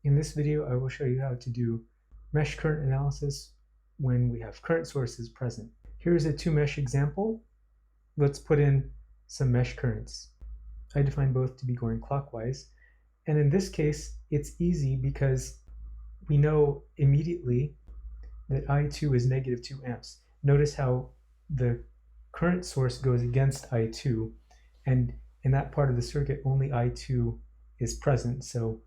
In this video, I will show you how to do mesh current analysis when we have current sources present. Here's a two-mesh example. Let's put in some mesh currents. I define both to be going clockwise. And in this case, it's easy because we know immediately that I2 is negative 2 amps. Notice how the current source goes against I2, and in that part of the circuit, only I2 is present, so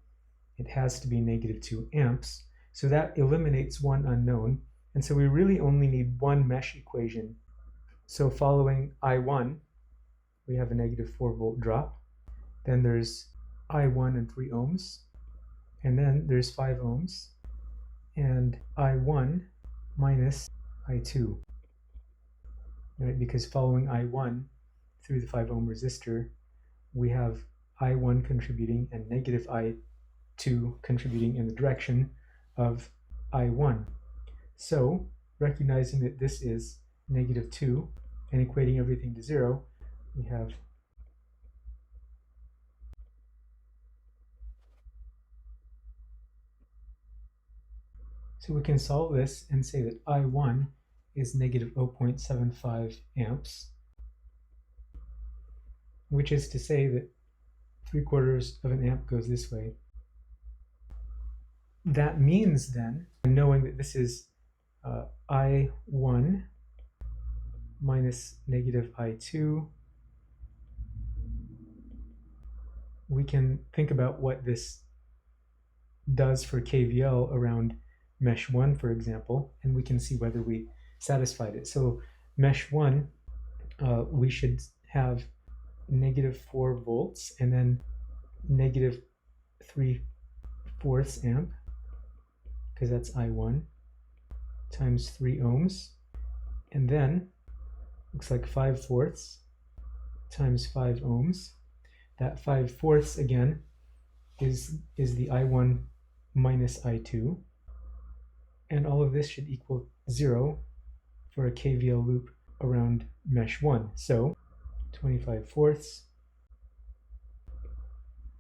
it has to be negative 2 amps. So that eliminates one unknown, and so we really only need one mesh equation. So following I1, we have a negative 4 volt drop. Then there's I1 and 3 ohms, and then there's 5 ohms, and I1 minus I2, right? Because following I1 through the 5 ohm resistor, we have I1 contributing and negative I2 contributing in the direction of I1. So recognizing that this is negative 2 and equating everything to 0, we have so we can solve this and say that I1 is negative 0.75 amps, which is to say that 3/4 of an amp goes this way. That means then, knowing that this is I1 minus negative I2, we can think about what this does for KVL around mesh 1, for example, and we can see whether we satisfied it. So mesh 1, we should have negative 4 volts and then negative 3/4 amp, because that's I1, times 3 ohms, and then looks like 5/4 times 5 ohms. That 5/4 again is the I1 minus I2, and all of this should equal 0 for a KVL loop around mesh 1. So 25/4,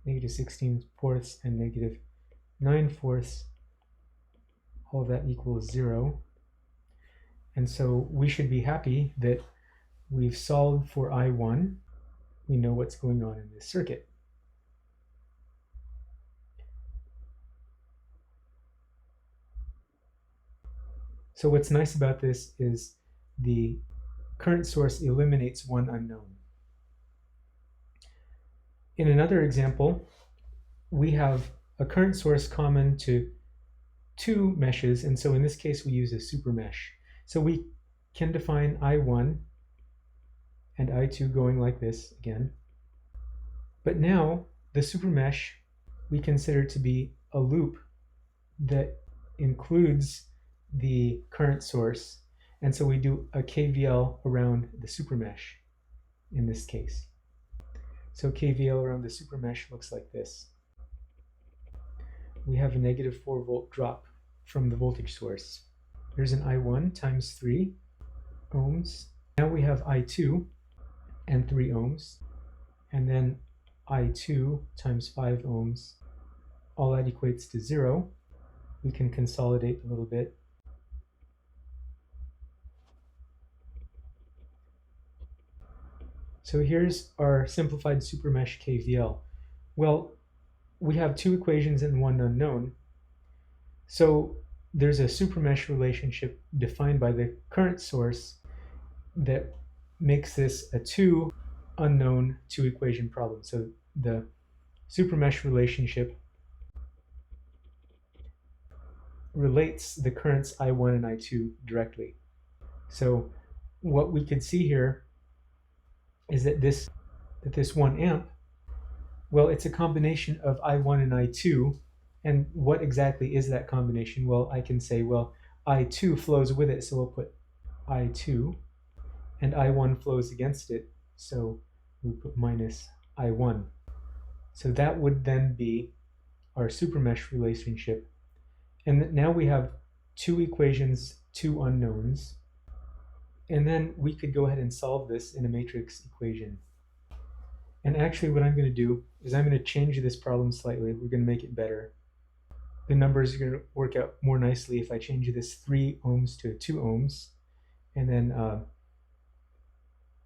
negative 16/4, and negative 9/4, all of that equals 0. And so we should be happy that we've solved for I1. We know what's going on in this circuit. So what's nice about this is the current source eliminates one unknown. In another example, we have a current source common to two meshes, and so in this case we use a supermesh. So we can define I1 and I2 going like this again. But now the supermesh we consider to be a loop that includes the current source, and so we do a KVL around the supermesh in this case. So KVL around the supermesh looks like this. We have a negative 4 volt drop from the voltage source. There's an I1 times 3 ohms. Now we have I2 and 3 ohms, and then I2 times 5 ohms. All that equates to 0. We can consolidate a little bit. So here's our simplified supermesh KVL. Well, we have two equations and one unknown. So there's a supermesh relationship defined by the current source that makes this a two unknown two equation problem. So the supermesh relationship relates the currents I1 and I2 directly. So what we could see here is that this 1 amp, well, it's a combination of I1 and I2. And what exactly is that combination? Well, I can say, well, I2 flows with it, so we'll put I2, and I1 flows against it, so we put minus I1. So that would then be our supermesh relationship. And now we have two equations, two unknowns, and then we could go ahead and solve this in a matrix equation. And actually what I'm going to do is I'm going to change this problem slightly. We're going to make it better. the numbers are going to work out more nicely if I change this 3 ohms to 2 ohms. And then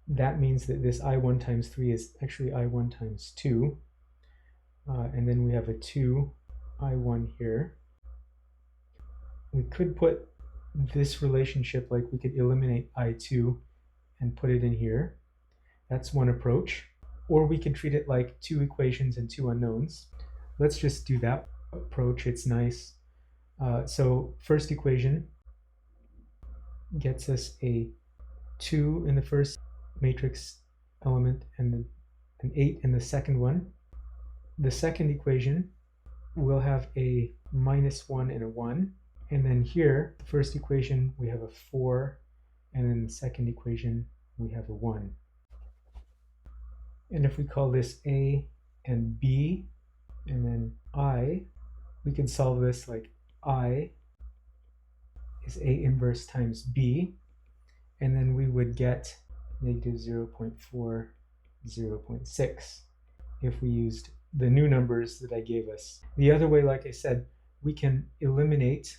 that means that this I1 times 3 is actually I1 times 2. And then we have a 2 I1 here. We could put this relationship, like we could eliminate I2 and put it in here. That's one approach. Or we could treat it like 2 equations and 2 unknowns. Let's just do that approach. It's nice. So first equation gets us a 2 in the first matrix element and an 8 in the second one. The second equation will have a -1 and a 1. And then here, the first equation, we have a 4. And in the second equation, we have a 1. And if we call this A and B, and then I, we can solve this like I is A inverse times B, and then we would get negative 0.4, 0.6 if we used the new numbers that I gave us. The other way, like I said, we can eliminate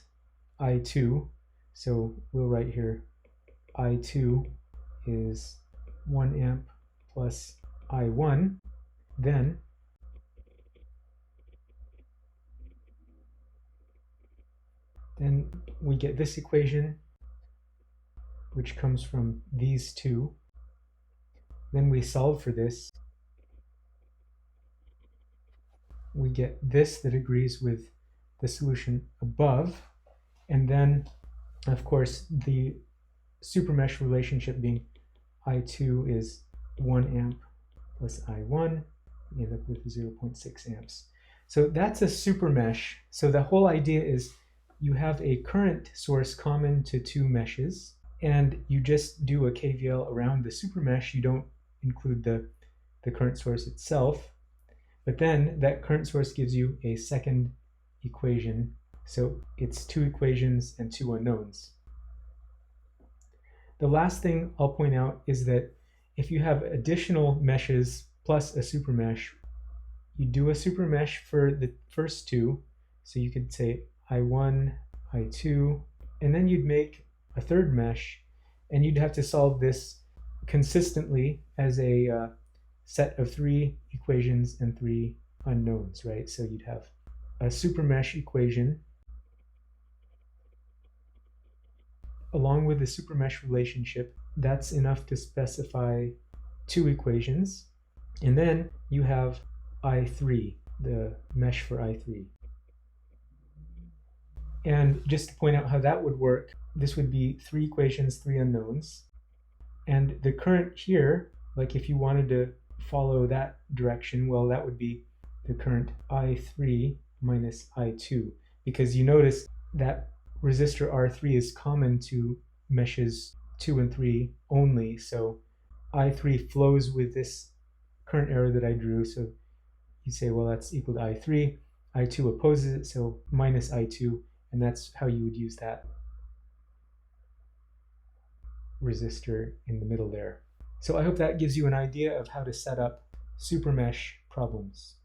I2. So we'll write here I2 is 1 amp plus I1. Then we get this equation, which comes from these two. Then we solve for this. We get this that agrees with the solution above. And then, of course, the supermesh relationship being I2 is 1 amp plus I1, we end up with 0.6 amps. So that's a supermesh. So the whole idea is you have a current source common to 2 meshes, and you just do a KVL around the supermesh. You don't include the current source itself. But then that current source gives you a second equation. So it's 2 equations and 2 unknowns. The last thing I'll point out is that if you have additional meshes plus a supermesh, you do a supermesh for the first 2. So you could say I1, I2, and then you'd make a third mesh, and you'd have to solve this consistently as a set of 3 equations and 3 unknowns, right? So you'd have a supermesh equation along with the supermesh relationship. That's enough to specify 2 equations. And then you have I3, the mesh for I3. And just to point out how that would work, this would be 3 equations, 3 unknowns. And the current here, like if you wanted to follow that direction, well, that would be the current I3 minus I2, because you notice that resistor R3 is common to meshes 2 and 3 only, so I3 flows with this current arrow that I drew. So you say, well, that's equal to I3. I2 opposes it, so minus I2, and that's how you would use that resistor in the middle there. So I hope that gives you an idea of how to set up supermesh problems.